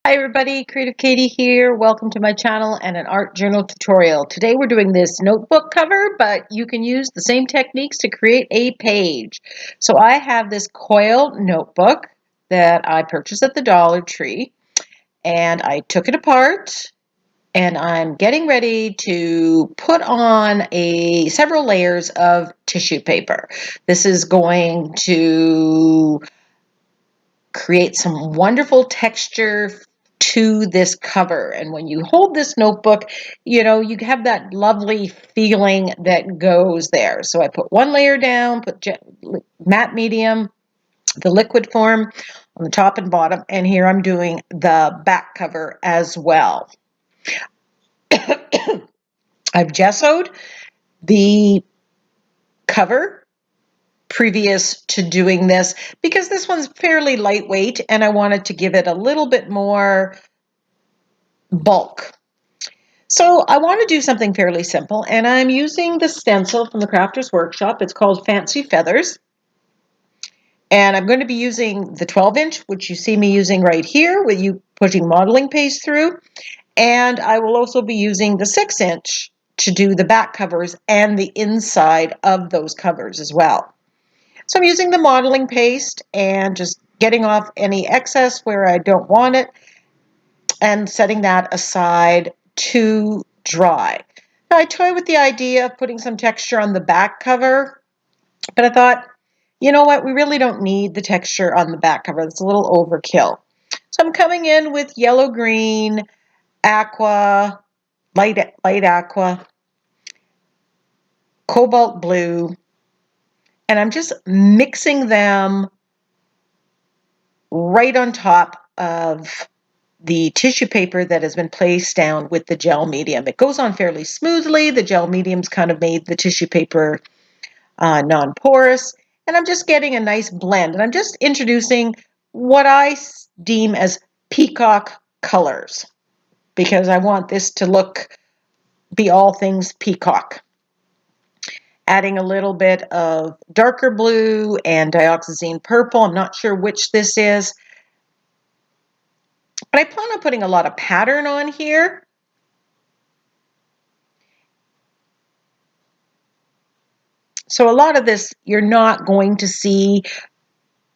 Hi everybody, Creative Katie here. Welcome to my channel and an art journal tutorial. Today we're doing this notebook cover, but you can use the same techniques to create a page. So I have this coil notebook that I purchased at the Dollar Tree, and I took it apart and I'm getting ready to put on several layers of tissue paper. This is going to create some wonderful texture to this cover. And when you hold this notebook, you have that lovely feeling that goes there. So I put one layer down, put matte medium, the liquid form on the top and bottom, and here I'm doing the back cover as well. I've gessoed the cover previous to doing this because this one's fairly lightweight and I wanted to give it a little bit more bulk. So I want to do something fairly simple, and I'm using the stencil from the Crafter's Workshop. It's called Fancy Feathers. And I'm going to be using the 12-inch, which you see me using right here with you pushing modeling paste through. And I will also be using the 6-inch to do the back covers and the inside of those covers as well. So I'm using the modeling paste and just getting off any excess where I don't want it and setting that aside to dry. Now, I toyed with the idea of putting some texture on the back cover, but I thought, you know what, we really don't need the texture on the back cover. It's a little overkill. So I'm coming in with yellow green, aqua, light aqua, cobalt blue, and I'm just mixing them right on top of the tissue paper that has been placed down with the gel medium. It goes on fairly smoothly. The gel medium's kind of made the tissue paper non-porous, and I'm just getting a nice blend. And I'm just introducing what I deem as peacock colors because I want this to be all things peacock. Adding a little bit of darker blue and dioxazine purple. I'm not sure which this is. But I plan on putting a lot of pattern on here. So a lot of this, you're not going to see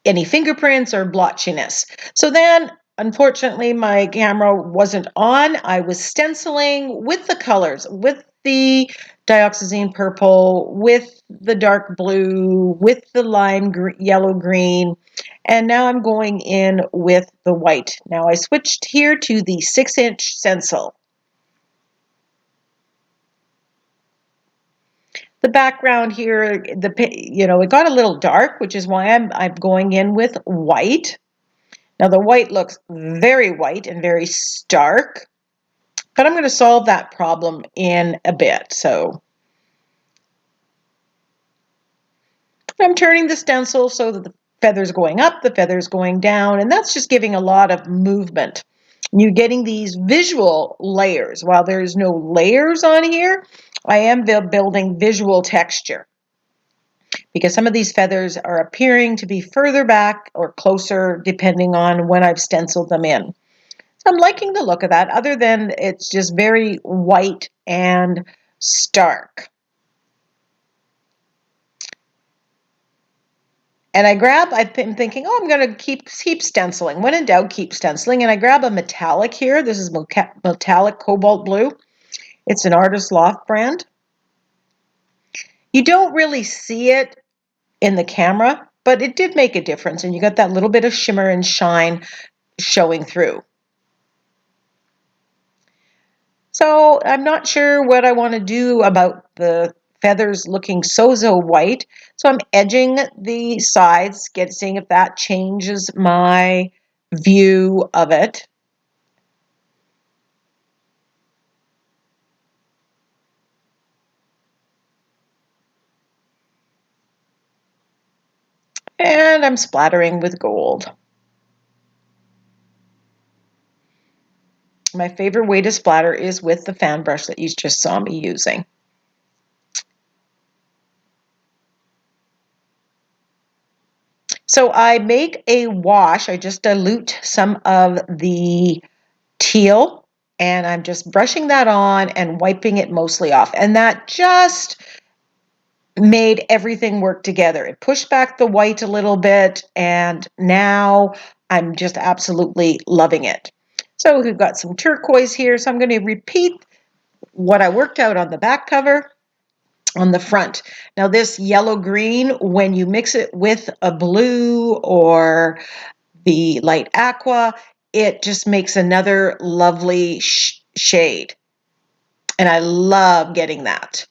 any fingerprints or blotchiness. So then, unfortunately, my camera wasn't on. I was stenciling with the colors, with the dioxazine purple, with the dark blue, with the lime yellow green, and now I'm going in with the white. Now I switched here to the 6-inch stencil. The background here, it got a little dark, which is why I'm going in with white. Now the white looks very white and very stark, but I'm going to solve that problem in a bit. So I'm turning the stencil so that the feather's going up, the feather's going down, and that's just giving a lot of movement. You're getting these visual layers. While there's no layers on here, I am building visual texture because some of these feathers are appearing to be further back or closer depending on when I've stenciled them in. So I'm liking the look of that, other than it's just very white and stark. And I've been thinking, oh, I'm going to keep stenciling. When in doubt, keep stenciling. And I grab a metallic here. This is metallic cobalt blue. It's an Artist Loft brand. You don't really see it in the camera, but it did make a difference. And you got that little bit of shimmer and shine showing through. So I'm not sure what I want to do about the feathers looking so white. So I'm edging the sides, seeing if that changes my view of it. And I'm splattering with gold. My favorite way to splatter is with the fan brush that you just saw me using. So I make a wash. I just dilute some of the teal, and I'm just brushing that on and wiping it mostly off. And that just made everything work together. It pushed back the white a little bit, and now I'm just absolutely loving it. So we've got some turquoise here, so I'm going to repeat what I worked out on the back cover on the front. Now this yellow green, when you mix it with a blue or the light aqua, it just makes another lovely shade. And I love getting that.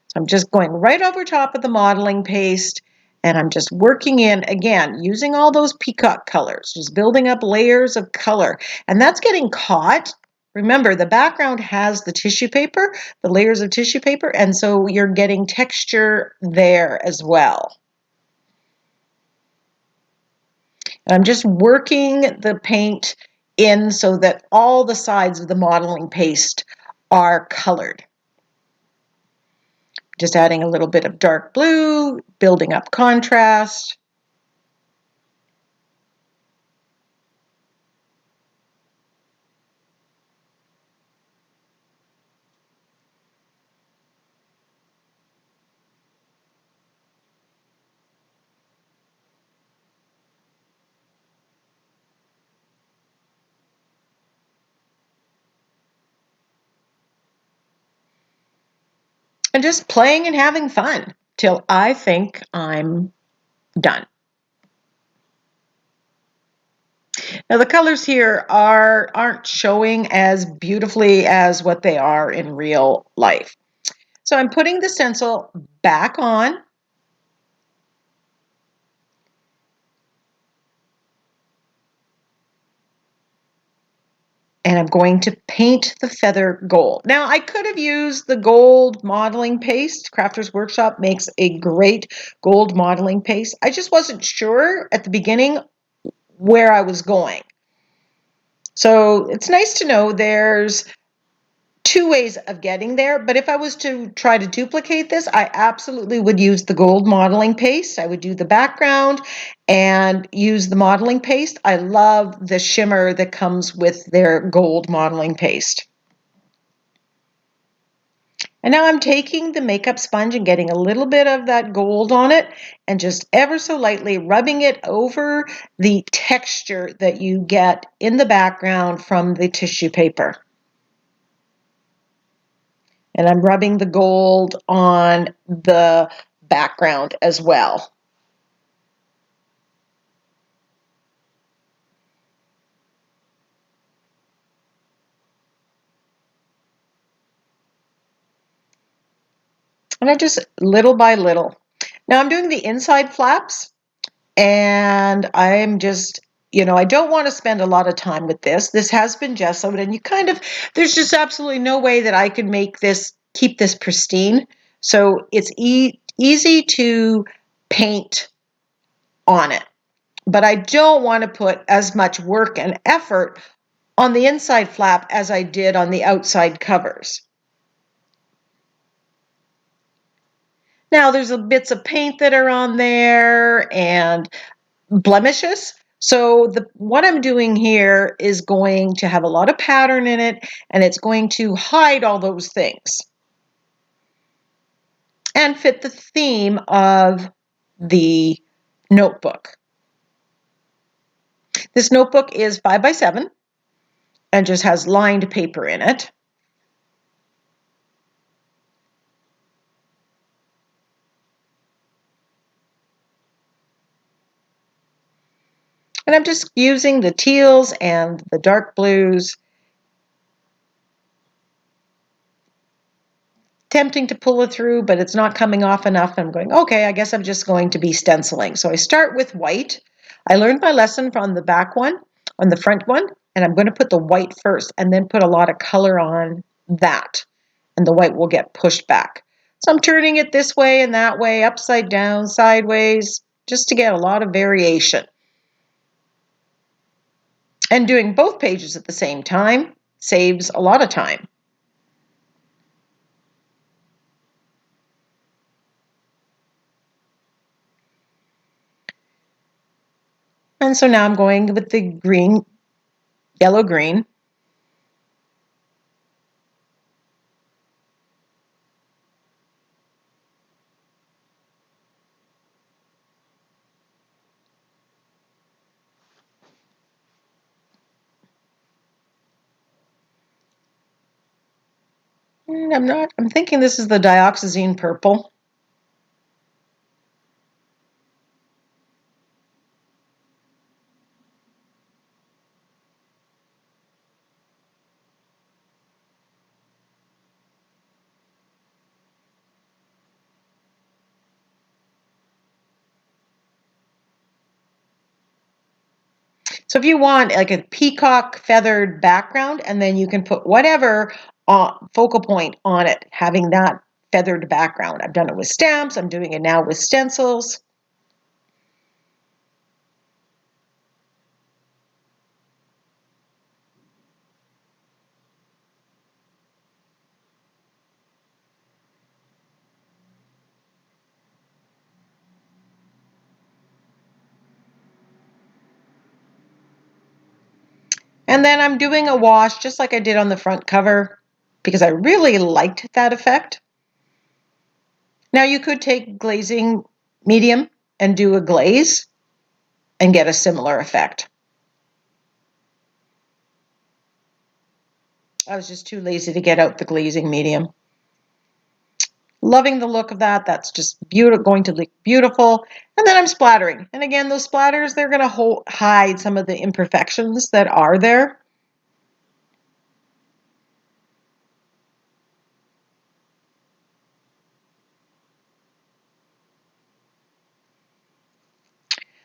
So I'm just going right over top of the modeling paste, and I'm just working in, again, using all those peacock colors, just building up layers of color. And that's getting caught. Remember, the background has the tissue paper, the layers of tissue paper, and so you're getting texture there as well. And I'm just working the paint in so that all the sides of the modeling paste are colored. Just adding a little bit of dark blue, building up contrast. And just playing and having fun till I think I'm done. Now the colors here aren't showing as beautifully as what they are in real life. So I'm putting the stencil back on. And I'm going to paint the feather gold. Now I could have used the gold modeling paste. Crafters Workshop makes a great gold modeling paste. I just wasn't sure at the beginning where I was going. So it's nice to know there's two ways of getting there, but if I was to try to duplicate this, I absolutely would use the gold modeling paste. I would do the background and use the modeling paste. I love the shimmer that comes with their gold modeling paste. And now I'm taking the makeup sponge and getting a little bit of that gold on it and just ever so lightly rubbing it over the texture that you get in the background from the tissue paper. And I'm rubbing the gold on the background as well. And I just little by little. Now I'm doing the inside flaps, and I'm just, I don't want to spend a lot of time with this. This has been gessoed, and there's just absolutely no way that I could keep this pristine. So it's easy to paint on it. But I don't want to put as much work and effort on the inside flap as I did on the outside covers. Now there's bits of paint that are on there and blemishes. So what I'm doing here is going to have a lot of pattern in it, and it's going to hide all those things and fit the theme of the notebook. This notebook is 5x7 and just has lined paper in it. And I'm just using the teals and the dark blues, tempting to pull it through, but it's not coming off enough. I'm going, okay, I guess I'm just going to be stenciling. So I start with white. I learned my lesson from the back one, on the front one, and I'm going to put the white first and then put a lot of color on that, and the white will get pushed back. So I'm turning it this way and that way, upside down, sideways, just to get a lot of variation. And doing both pages at the same time saves a lot of time. And so now I'm going with the green, yellow green. I'm thinking this is the dioxazine purple. So if you want like a peacock feathered background, and then you can put whatever focal point on it, having that feathered background. I've done it with stamps. I'm doing it now with stencils. And then I'm doing a wash just like I did on the front cover because I really liked that effect. Now you could take glazing medium and do a glaze and get a similar effect. I was just too lazy to get out the glazing medium. Loving the look of that. That's just beautiful, going to look beautiful. And then I'm splattering. And again, those splatters, they're going to hide some of the imperfections that are there.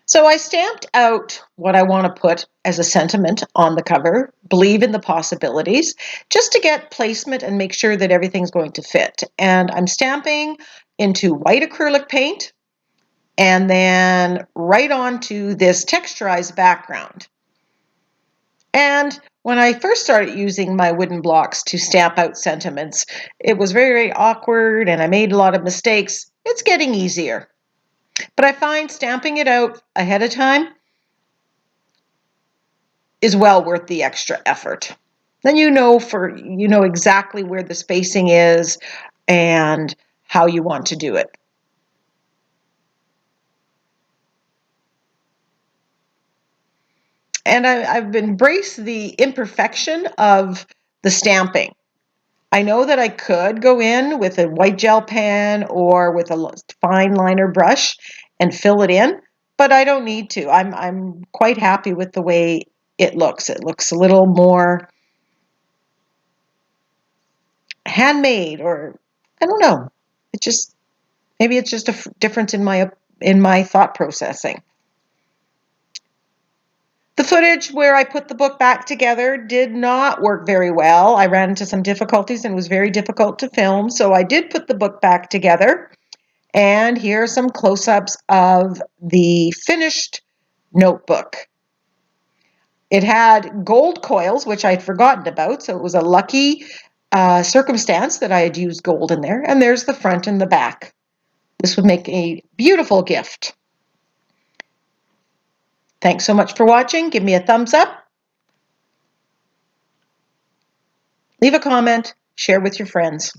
So I stamped out what I want to put as a sentiment on the cover, believe in the possibilities, just to get placement and make sure that everything's going to fit. And I'm stamping into white acrylic paint and then right onto this texturized background. And when I first started using my wooden blocks to stamp out sentiments, it was very, very awkward and I made a lot of mistakes. It's getting easier. But I find stamping it out ahead of time is well worth the extra effort. Then you know exactly where the spacing is and how you want to do it. And I've embraced the imperfection of the stamping. I know that I could go in with a white gel pen or with a fine liner brush and fill it in, but I don't need to. I'm quite happy with the way it looks. It looks a little more handmade, or I don't know. It just maybe it's just a difference in my thought processing. The footage where I put the book back together did not work very well. I ran into some difficulties and it was very difficult to film, so I did put the book back together. And here are some close-ups of the finished notebook. It had gold coils, which I'd forgotten about, so it was a lucky circumstance that I had used gold in there. And there's the front and the back. This would make a beautiful gift. Thanks so much for watching. Give me a thumbs up. Leave a comment. Share with your friends.